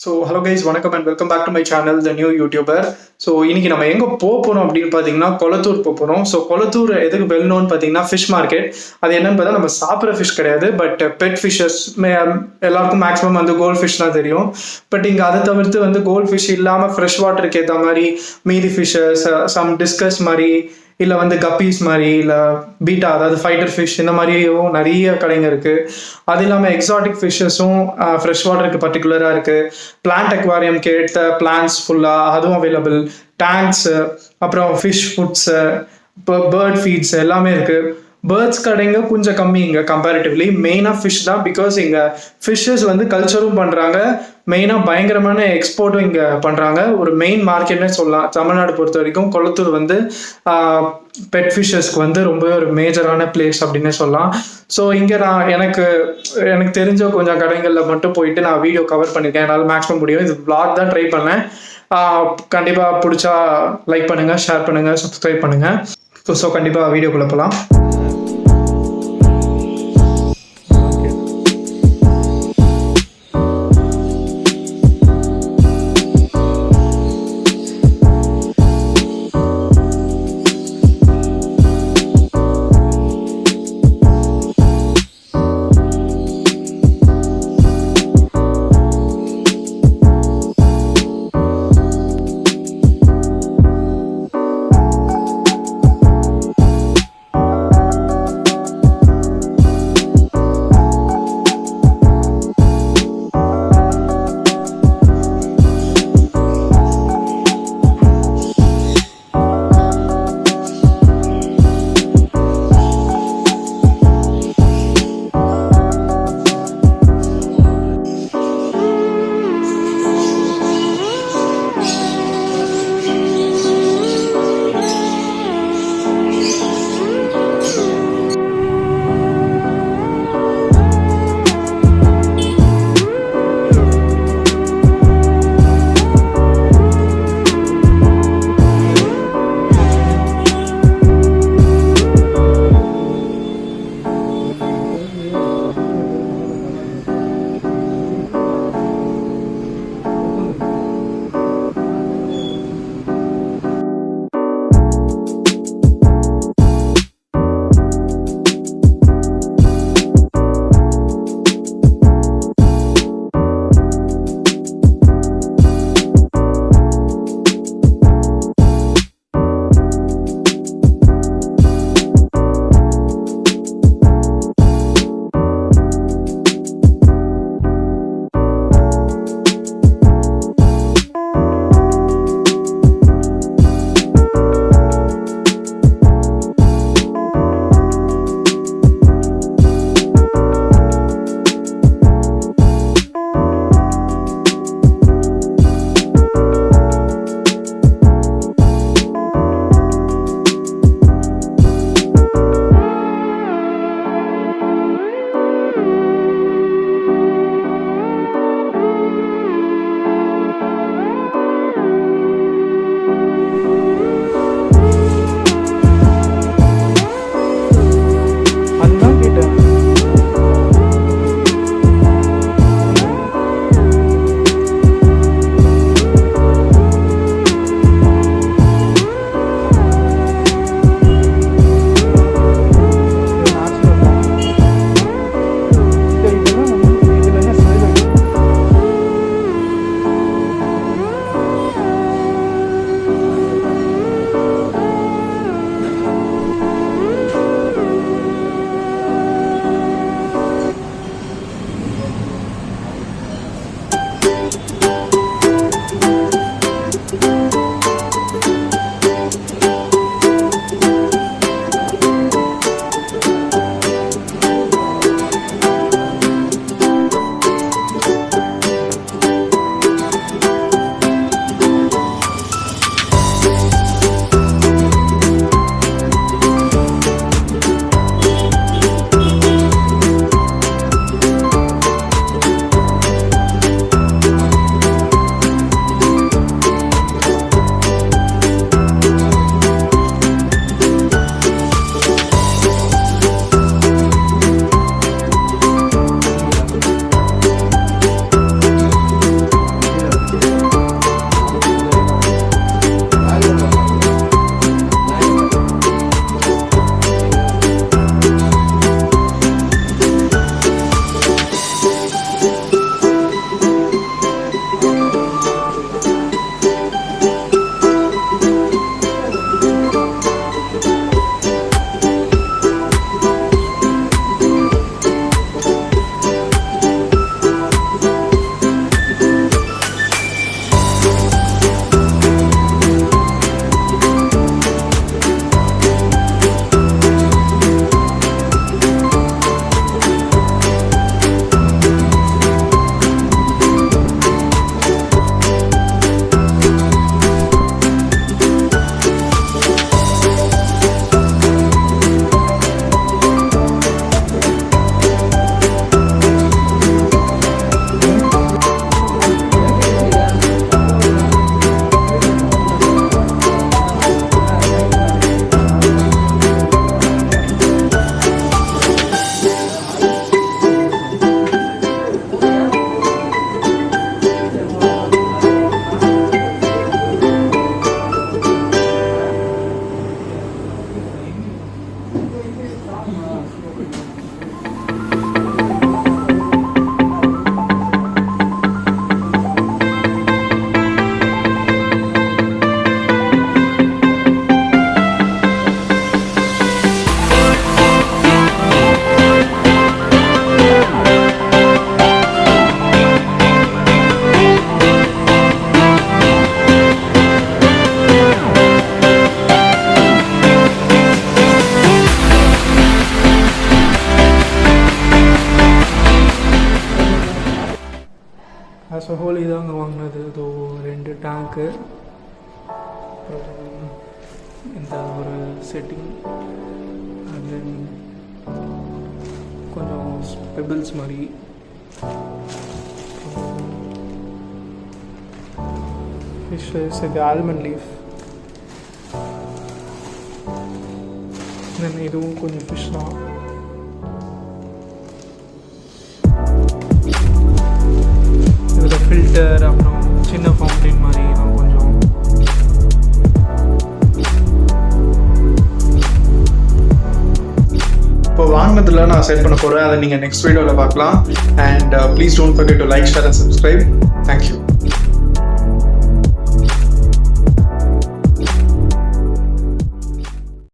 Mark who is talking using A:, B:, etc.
A: So hello guys, வணக்கம் and welcome back to my channel the new YouTuber. So இன்னைக்கு நம்ம எங்கே போகிறோம் அப்படின்னு பார்த்தீங்கன்னா கொளத்தூர் போகிறோம். ஸோ கொளத்தூர் எதுக்கு வெல் நோன் பார்த்தீங்கன்னா ஃபிஷ் மார்க்கெட். அது என்னன்னு பார்த்தா நம்ம சாப்பிட்ற ஃபிஷ் கிடையாது, பட் பெட் ஃபிஷ்ஷஸ் எல்லாருக்கும் மேக்ஸிமம் வந்து கோல்ட் ஃபிஷ் தான் தெரியும். பட் இங்கே அதை தவிர்த்து வந்து கோல்ட் ஃபிஷ் இல்லாமல் ஃப்ரெஷ் வாட்டருக்கு ஏற்ற மாதிரி மீதி ஃபிஷ்ஷஸ், சம் டிஸ்கஸ் மாதிரி, இல்லை வந்து கப்பீஸ் மாதிரி, இல்லை பீட்டா அதாவது ஃபைட்டர் ஃபிஷ், இந்த மாதிரியும் நிறைய கடைங்க இருக்குது. அது இல்லாமல் எக்ஸாட்டிக் ஃபிஷ்ஷஸும் ஃப்ரெஷ் வாட்டருக்கு பர்டிகுலராக இருக்குது. பிளான்ட் அக்வாரியம்க்கு ஏற்ற பிளான்ஸ் ஃபுல்லாக அதுவும் அவைலபிள். டேங்க்ஸு, அப்புறம் ஃபிஷ் ஃபுட்ஸு, இப்போ பேர்ட் ஃபீட்ஸ் எல்லாமே இருக்குது. பேர்ட்ஸ் கடைங்க கொஞ்சம் கம்மி இங்கே கம்பேரிட்டிவ்லி. மெயினாக ஃபிஷ் தான், பிகாஸ் இங்கே ஃபிஷ்ஷஸ் வந்து கல்ச்சரும் பண்ணுறாங்க, மெயினாக பயங்கரமான எக்ஸ்போர்ட்டும் இங்கே பண்ணுறாங்க. ஒரு மெயின் மார்க்கெட்னே சொல்லலாம் தமிழ்நாடு பொறுத்த வரைக்கும். கொளத்தூர் வந்து பெட் ஃபிஷ்ஷஸ்க்கு வந்து ரொம்ப ஒரு மேஜரான பிளேஸ் அப்படின்னே சொல்லலாம். ஸோ இங்கே நான் எனக்கு தெரிஞ்ச கொஞ்சம் கடைகளில் மட்டும் போயிட்டு நான் வீடியோ கவர் பண்ணியிருக்கேன். என்னால் மேக்ஸிமம் முடியும். இது vlog தான் ட்ரை பண்ணேன். கண்டிப்பாக பிடிச்சா லைக் பண்ணுங்கள், ஷேர் பண்ணுங்கள், சப்ஸ்கிரைப் பண்ணுங்கள். ஸோ கண்டிப்பாக வீடியோக்குள்ளே போகலாம். இருக்குது. இந்த ஒரு செட்டிங் அண்ட் தென் கொஞ்சம் பெபிள்ஸ் மாதிரி, ஃபிஷ்ஷஸ், இது ஆல்மண்ட் லீஃப், தென் இதுவும் கொஞ்சம் ஃபிஷ் தான். இதில் ஃபில்டர் அப்புறம் சின்ன ஃபவுண்டைன் மாதிரி தான் கொஞ்சம். இப்போ வாங்கினதில் நான் செட் பண்ண போகிறேன், அதை நீங்கள் நெக்ஸ்ட் வீடியோவில் பார்க்கலாம். And please don't forget to like, share and subscribe. Thank you.